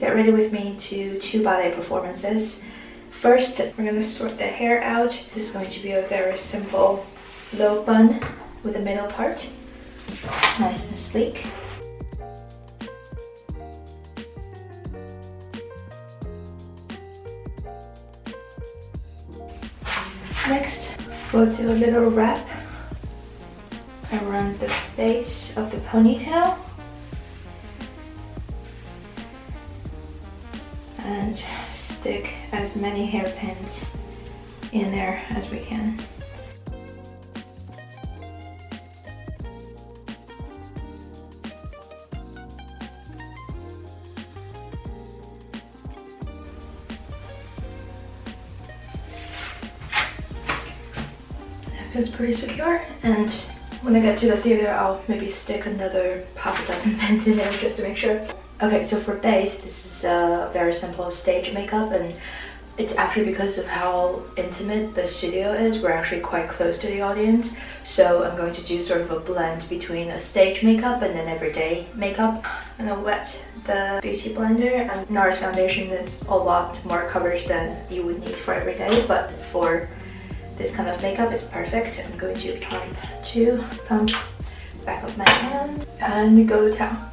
Get ready with me to 2 ballet performances. First, we're going to sort the hair out. This is going to be a very simple low bun with the middle part. Nice and sleek. Next, we'll do a little wrap around the base of the ponytail. And stick as many hairpins in there as we can. That feels pretty secure, and when I get to the theater I'll maybe stick another half a dozen pins in there just to make sure. Okay, so for base, this is a very simple stage makeup, and it's actually because of how intimate the studio is. We're actually quite close to the audience, so I'm going to do sort of a blend between a stage makeup and an everyday makeup. I'm gonna wet the beauty blender, and NARS foundation is a lot more coverage than you would need for everyday, but for this kind of makeup it's perfect. I'm going to pump 2 pumps back of my hand and go to town.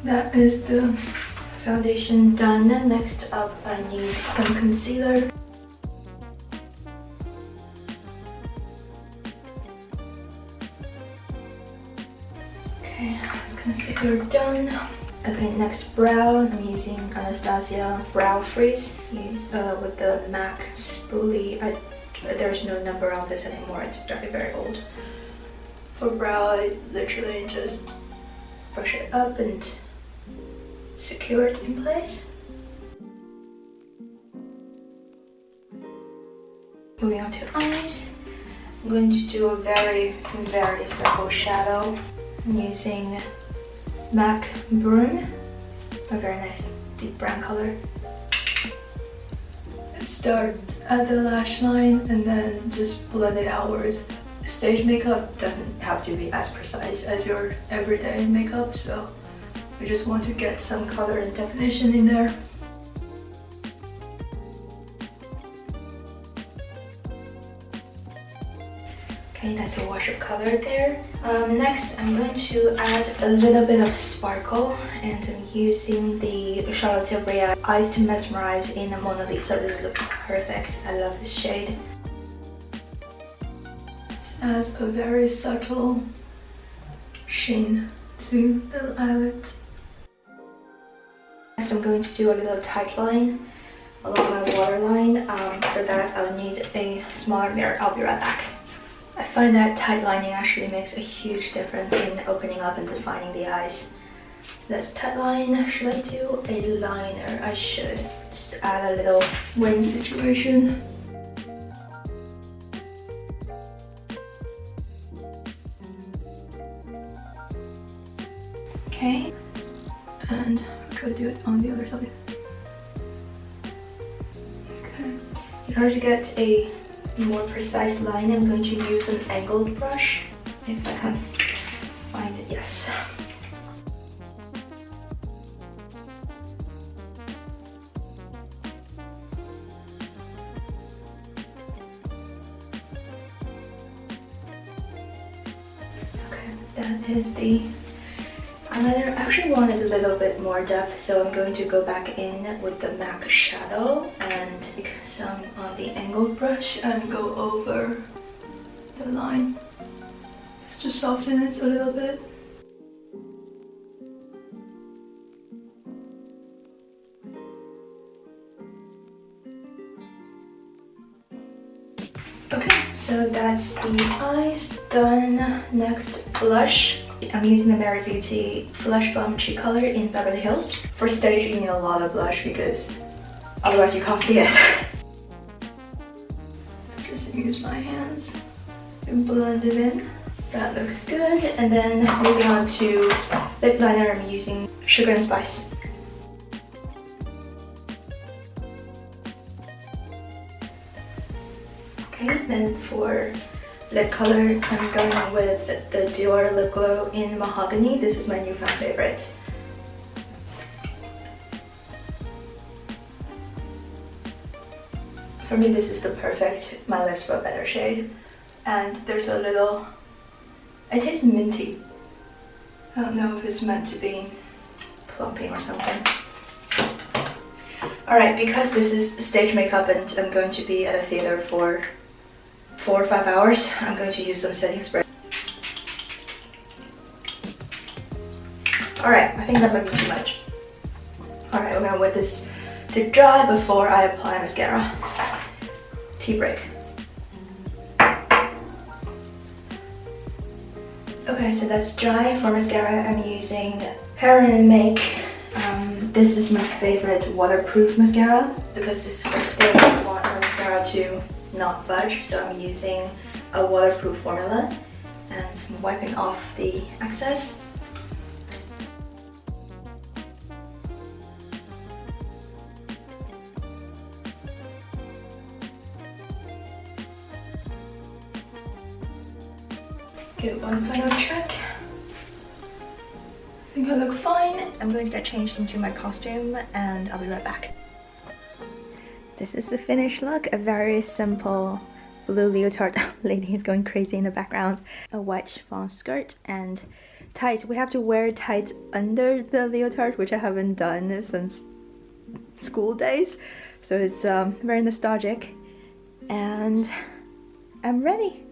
That is the foundation done. Next up, I need some concealer. Okay, that's concealer done. Okay, next brow. I'm using Anastasia Brow Freeze with the MAC spoolie. There's no number on this anymore, it's very old. For brow, I literally just brush it up and secure it in place. Moving on to eyes, I'm going to do a very simple shadow. I'm using MAC Brune, a very nice deep brown color. Start at the lash line and then just blend it outwards. Stage makeup doesn't have to be as precise as your everyday makeup, so we just want to get some color and definition in there. Okay, that's a wash of color there. Next, I'm going to add a little bit of sparkle, and I'm using the Charlotte Tilbury Eyes to Mesmerize in a Mona Lisa. This looks perfect. I love this shade. This adds a very subtle sheen to the eyelids. Next, I'm going to do a little tight line along my waterline. For that, I'll need a smaller mirror. I'll be right back. I find that tight lining actually makes a huge difference in opening up and defining the eyes. So that's tight line. Should I do a liner? I should. Just add a little wing situation. Okay, and try to do it on the other side. Okay. In order to get a more precise line, I'm going to use an angled brush. If I can find it, yes. Okay, that is the eyeliner. I actually wanted a little bit more depth, so I'm going to go back in with the MAC shadow and take some on the angled brush and go over the line just to soften it a little bit. Okay, so that's the eyes done. Next, blush. I'm using the Mary Beauty Flush Bomb Cheek Color in Beverly Hills. For stage, you need a lot of blush because otherwise you can't see it. Just use my hands and blend it in. That looks good. And then moving on to lip liner, I'm using Sugar and Spice. Okay, then for lip color, I'm going with the Dior Lip Glow in Mahogany. This is my newfound favorite. For me, this is the perfect My Lips But Better shade. And there's a little, it tastes minty. I don't know if it's meant to be plumping or something. Alright, because this is stage makeup and I'm going to be at a theater for 4 or 5 hours, I'm going to use some setting spray. Alright, I think that might be too much. Alright, I'm gonna wet this to dry before I apply mascara. Tea break. Okay, so that's dry. For mascara, I'm using Hair and Make. This is my favorite waterproof mascara because this is for stage. I want my mascara to not budge, so I'm using a waterproof formula and I'm wiping off the excess. Give one final check. I think I look fine. I'm going to get changed into my costume and I'll be right back. This is the finished look, a very simple blue leotard. Lady is going crazy in the background. A white chiffon skirt and tights. We have to wear tights under the leotard, which I haven't done since school days. So it's very nostalgic and I'm ready.